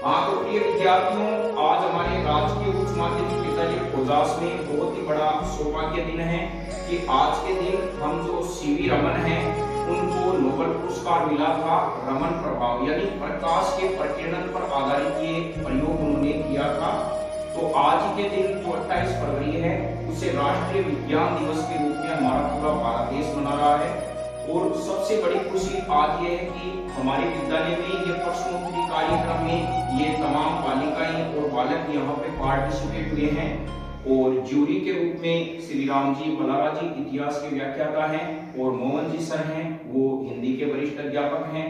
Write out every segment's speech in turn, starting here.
हाँ तो प्रिय विद्यार्थियों, आज हमारे राजकीय उच्च माध्यमिक विद्यालय कोजास में बहुत ही बड़ा सौभाग्य दिन है कि आज के दिन हम जो सीवी रमन हैं उनको नोबेल पुरस्कार मिला था। रमन प्रभाव यानी प्रकाश के प्रकीर्णन पर आधारित ये प्रयोग उन्होंने किया था। तो आज के दिन जो 28 फरवरी है उसे राष्ट्रीय विज्ञान दिवस के रूप में हमारा पूरा भारत देश मना रहा है। और सबसे बड़ी खुशी आज ये है कि हमारे विद्यालय में ये प्रश्नोत्तरी कार्यक्रम में ये तमाम बालिकाएं और बालक यहाँ पे पार्टिसिपेट हुए हैं। और ज्यूरी के रूप में श्री राम जी बलारा जी इतिहास के व्याख्याता हैं, और मोहन जी सर हैं वो हिंदी के वरिष्ठ अध्यापक हैं,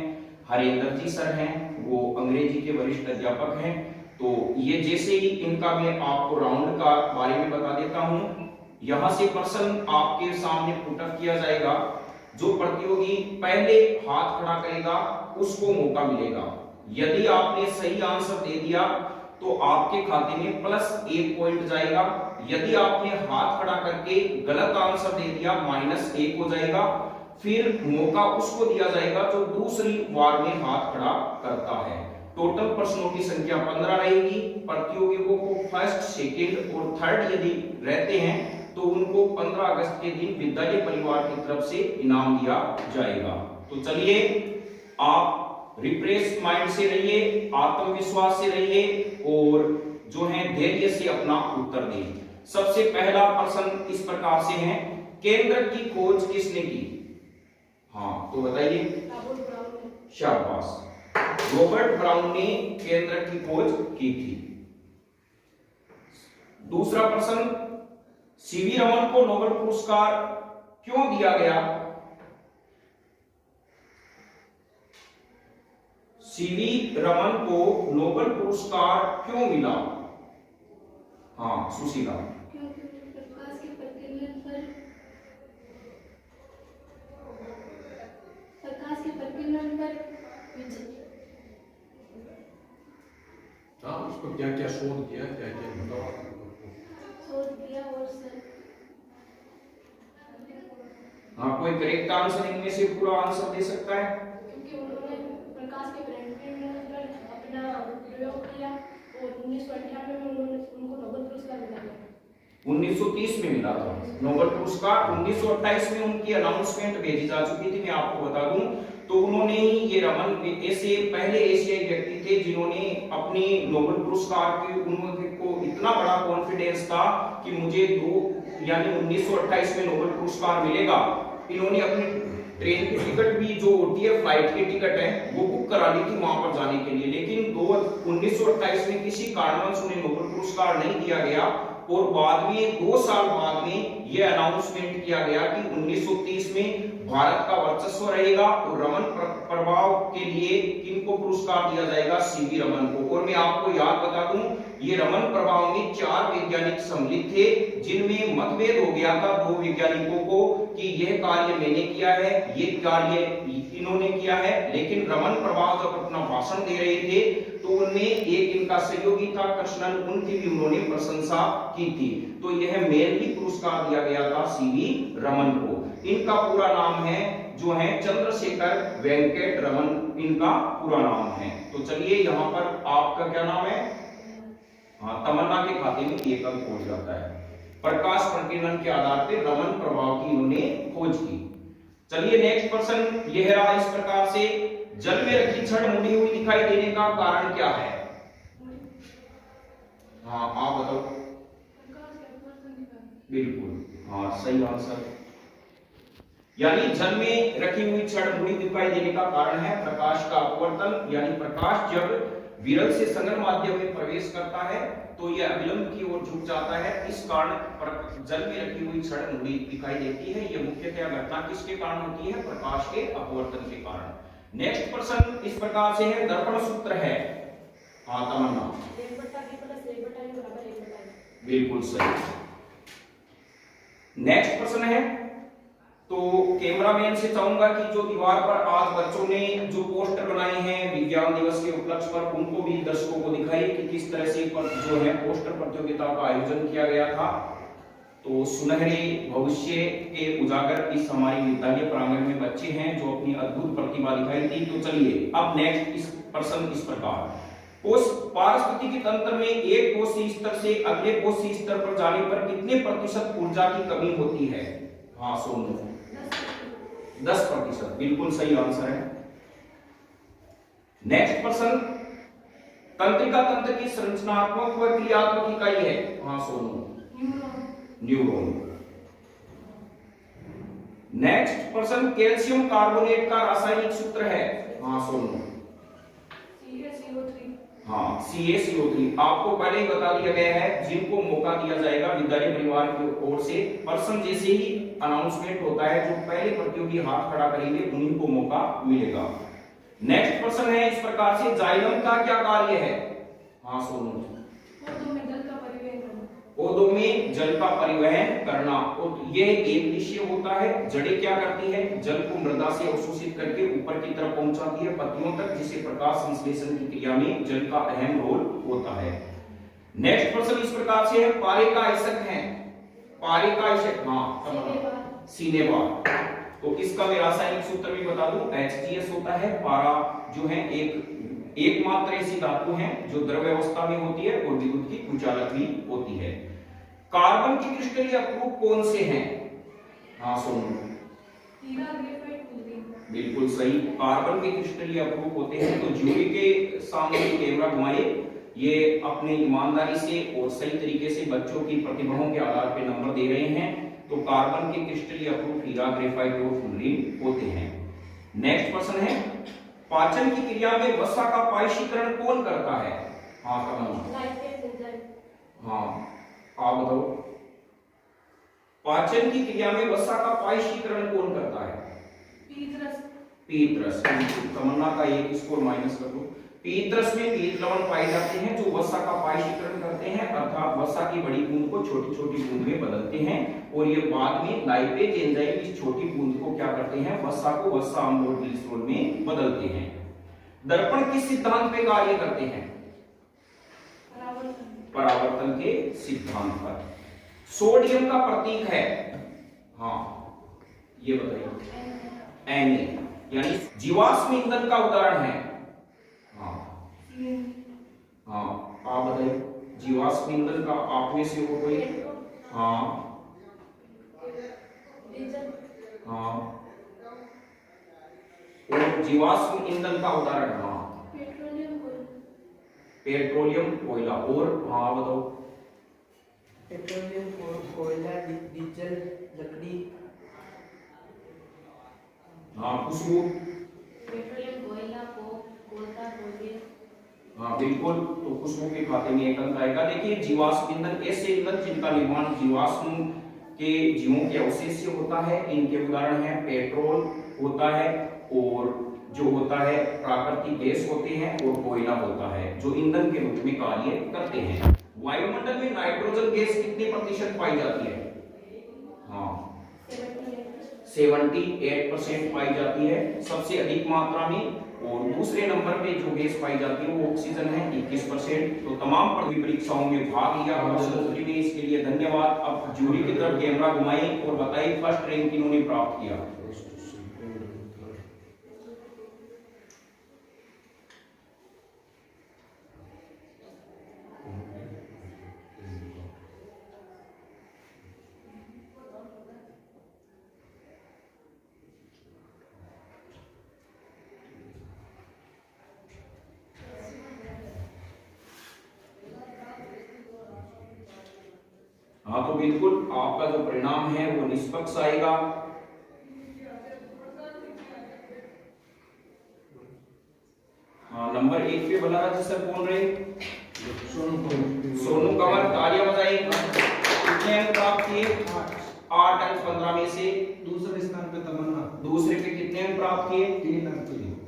हरेंद्र जी सर हैं वो अंग्रेजी के वरिष्ठ अध्यापक हैं। तो ये जैसे ही इनका मैं आपको राउंड का बारे में बता देता हूँ। यहाँ से प्रश्न आपके सामने पुटअप किया जाएगा। जो प्रतियोगी पहले हाथ खड़ा करेगा उसको मौका मिलेगा। यदि आपने सही आंसर दे दिया तो आपके खाते में +1 पॉइंट जाएगा। यदि आपने हाथ खड़ा करके गलत आंसर दे दिया -1 हो जाएगा। फिर मौका उसको दिया जाएगा जो दूसरी बार में हाथ खड़ा करता है। टोटल प्रश्नों की संख्या 15 रहेगी। प्रतियोगियों को फर्स्ट, सेकंड और थर्ड यदि रहते हैं तो उनको 15 अगस्त के दिन विद्यालय परिवार की तरफ से इनाम दिया जाएगा। तो चलिए, आप रिफ्रेश माइंड से रहिए, आत्मविश्वास से रहिए और जो है धैर्य से अपना उत्तर दें। सबसे पहला प्रश्न इस प्रकार से है, केंद्रक की खोज किसने की? हाँ तो बताइए। शाबाश, रॉबर्ट ब्राउन ने केंद्रक की खोज की थी। दूसरा प्रश्न, सीवी रमन को नोबेल पुरस्कार क्यों दिया गया? सीवी रमन को नोबेल पुरस्कार क्यों मिला? हाँ सुशीला। प्रकाश के प्रकीर्णन पर हाँ, उसको क्या क्या शोध किया, क्या क्या बताओ। शोध किया और सर। हाँ, कोई करेक्ट आंसर इनमें से पूरा आंसर दे सकता है? क्योंकि उन्होंने प्रकाश के प्रकीर्णन पर अपना प्रयोग किया और 1998 में उनको नोबेल पुरस्कार मिला। 1930 में मिला था नोबेल पुरस्कार। 1928 में उनकी अनाउंसमेंट भेजी जा चुकी थी। मैं आपको बता दूं तो उन्होंने ही ये रमन ऐसे पहले एशियाई व्यक्ति थे जिन्होंने अपनी नोबेल पुरस्कार की, उनको इतना बड़ा कॉन्फिडेंस था कि मुझे 1928 में नोबेल पुरस्कार मिलेगा। इन्होंने अपनी ट्रेन की टिकट भी जो होती है फ्लाइट की टिकट है वो बुक करा ली थी वहां पर जाने के लिए। लेकिन 1928 में किसी कारणवश उन्हें नोबेल पुरस्कार नहीं दिया गया और बाद में 2 साल बाद में यह अनाउंसमेंट किया गया कि 1930 में भारत का वर्चस्व रहेगा और रमन प्रभाव के लिए किनको पुरस्कार दिया जाएगा? सीवी रमन को। और मैं आपको याद बता दूं, ये रमन प्रभाव में 4 वैज्ञानिक सम्मिलित थे जिनमें मतभेद हो गया था 2 वैज्ञानिकों को कि यह कार्य मैंने किया है, ये कार्य इन्होंने किया है। लेकिन रमन प्रभाव जब अपना भाषण दे रहे थे तो उनमें एक इनका सहयोगी था कृष्णन, उनकी भी उन्होंने प्रशंसा की थी। तो यह मेनली पुरस्कार दिया गया था सीवी रमन को। इनका पूरा नाम है जो है चंद्रशेखर वेंकट रमन, इनका पूरा नाम है। तो चलिए, यहाँ पर आपका क्या नाम है? हाँ, तमन्ना के खाते में 1 अंक हो जाता है। प्रकाश प्रकीर्णन के आधार पर रमन प्रभाव की उन्होंने खोज की। चलिए नेक्स्ट प्रश्न यह रहा इस प्रकार से, जल में रखी छड़ मुड़ी हुई दिखाई देने का कारण क्या है? हाँ आप बताओ। बिल्कुल, हाँ सही आंसर। यानी जल में रखी हुई छड़ मुड़ी दिखाई देने का कारण है प्रकाश का अपवर्तन। यानी प्रकाश जब विरल से संगर माध्यम में प्रवेश करता है तो यह अविलंब की ओर झुक जाता है। इस कारण जल में रखी हुई छड़ मुड़ी दिखाई देती है। यह मुख्यतः घटना किसके कारण होती है? प्रकाश के अपवर्तन के कारण। नेक्स्ट प्रश्न इस प्रकार से है, दर्पण सूत्र है। हाँ तमन्ना। बिल्कुल सही। नेक्स्ट प्रश्न है, तो कैमरामैन से चाहूंगा कि जो दीवार पर आज बच्चों ने जो पोस्टर बनाए हैं विज्ञान दिवस के उपलक्ष्य पर, उनको भी दर्शकों को दिखाइए कि किस तरह से जो है पोस्टर प्रतियोगिता का आयोजन किया गया था। तो सुनहरे भविष्य के उजागर इस हमारे विद्यालय प्रांगण में बच्चे हैं जो अपनी अद्भुत प्रतिभा दिखाई थी। तो चलिए अब नेक्स्ट इस प्रश्न इस प्रकार, तंत्र में एक कोशीय स्तर से अगले कोशीय स्तर पर जाने पर कितने प्रतिशत ऊर्जा की कमी होती है? हाँ सोनू, 10%, बिल्कुल सही आंसर है। नेक्स्ट प्रश्न, तंत्रिका तंत्र की संरचनात्मक व क्रियात्मक इकाई है? हाँ सोनू, न्यूरॉन। नेक्स्ट प्रश्न, कैल्शियम कार्बोनेट का रासायनिक सूत्र है? हाँ सोनू, CaCO3। हाँ CaCO3। आपको पहले ही बता दिया गया है, जिनको मौका दिया जाएगा विद्यालय परिवार की ओर से, पर्सन जैसे ही अनाउंसमेंट होता है, जो पहले प्रतियोगी हाथ खड़ा करेंगे उन्हीं को मौका मिलेगा। नेक्स्ट प्रश्न है इस प्रकार से, जाइलम का क्या कार्य है? हाँ सोनू, पौधों में जल का परिवहन करना। और यह एक विषय होता है, जड़ें क्या करती है? जल को मृदा से अवशोषित करके ऊपर की तरफ पहुंचाती है पत्तियों तक, जिसे प्रकाश संश्लेषण की क्रिया में जल का अहम रोल होता है। नेक्स्ट प्रश्न इस प्रकार से है, पारे का आयशक है? पारे का आयशक, हाँ सिनेबार। तो इसका मैं रासायनिक सूत्र भी बता दूं, HGS होता है। पारा जो है एकमात्र ऐसी धातु है जो द्रव अवस्था में होती है और विद्युत की कुचालक भी होती है। कार्बन के क्रिस्टलीय अवयव कौन से हैं? हाँ सोनू, बिल्कुल सही, कार्बन के क्रिस्टलीय अवयव होते हैं। तो जूरी के सामने कैमरा घुमाइए, ये अपने ईमानदारी से और सही तरीके से बच्चों की प्रतिभाओं के आधार पर नंबर दे रहे हैं। तो कार्बन के क्रिस्टलीय अवयव हीरा, ग्रेफाइट और फ्लोरीन होते हैं। नेक्स्ट प्रश्न है, पाचन की क्रिया में वसा का पायशीकरण कौन करता है? हाँ कमल, हाँ आप बताओ, पाचन की क्रिया में वसा का पायशीकरण कौन करता है? पीतरस। तमन्ना का एक स्कोर माइनस कर दो। पीतरस में पीत लवण पाए जाते हैं जो वसा का पायशीकरण करते हैं, अर्थात वसा की बड़ी बूंद को छोटी छोटी बूंद में बदलते हैं, और ये बाद में लाइपेज एंजाइम इस छोटी बूंद को क्या करते हैं? वसा को वसा अम्ल और ग्लिसरॉल में बदलते हैं। दर्पण किस सिद्धांत पे कार्य करते हैं? परावर्तन के सिद्धांत पर। सोडियम का प्रतीक है? हाँ ये बताइए, Na, यानी जीवाश्म ईंधन का उदाहरण है? हाँ आप बताइए, जीवाश्म ईंधन का आप में से हो कोई? हाँ और जीवाश्म ईंधन का उदाहरण? हाँ पेट्रोलियम कोयला। और हाँ बताओ, पेट्रोलियम कोयला, डीजल, लकड़ी। हाँ खुशबू, पेट्रोलियम कोयला को कोयला बोलते। हाँ बिल्कुल, तो खुशबू के खाते में एक अंक आएगा। देखिए जीवाश्म ईंधन ऐसे ईंधन जिनका निर्माण जीवाश्म के जीवों के अवशेष से होता है, इनके उदाहरण है पेट्रोल होता है, और जो होता है प्राकृतिक गैस होते हैं, और कोयला होता है जो ईंधन के रूप में कार्य करते हैं। वायुमंडल में नाइट्रोजन गैस कितने प्रतिशत पाई जाती है? हाँ 78% पाई जाती है, सबसे अधिक मात्रा में। और दूसरे नंबर पे जो गैस पाई जाती है वो ऑक्सीजन है 21%। तो तमाम परीक्षाओं में भाग लिया प्रश्नोत्तरी में, इसके लिए धन्यवाद। अब जूरी की तरफ कैमरा घुमाइए और बताइए फर्स्ट रैंक इन्होंने प्राप्त किया। हाँ तो बिल्कुल आपका जो परिणाम है वो निष्पक्ष आएगा। हाँ नंबर 1 पे बलराज सर बोल रहे, सोनू कंवर, तालियां बजाइए। कितने अंक प्राप्त किए? 8 अंक 15 में से। दूसरे स्थान पे तमन्ना, दूसरे पे कितने अंक प्राप्त किए? 3 अंक।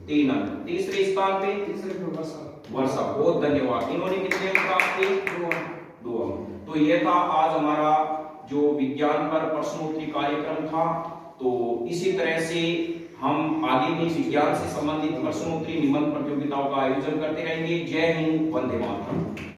3 अंक। तीसरे स्थान पे? तीसरे पे वर्षा। वर्षा, बहुत धन्यवाद। इन्होंने कितने अंक प्राप्त किए? 2 अंक। 2 अंक। तो ये था आज हमारा जो विज्ञान पर प्रश्नोत्तरी कार्यक्रम था। तो इसी तरह से हम आगे भी विज्ञान से संबंधित प्रश्नोत्तरी निबंध प्रतियोगिताओं का आयोजन करते रहेंगे। जय हिंद, वंदे मातरम।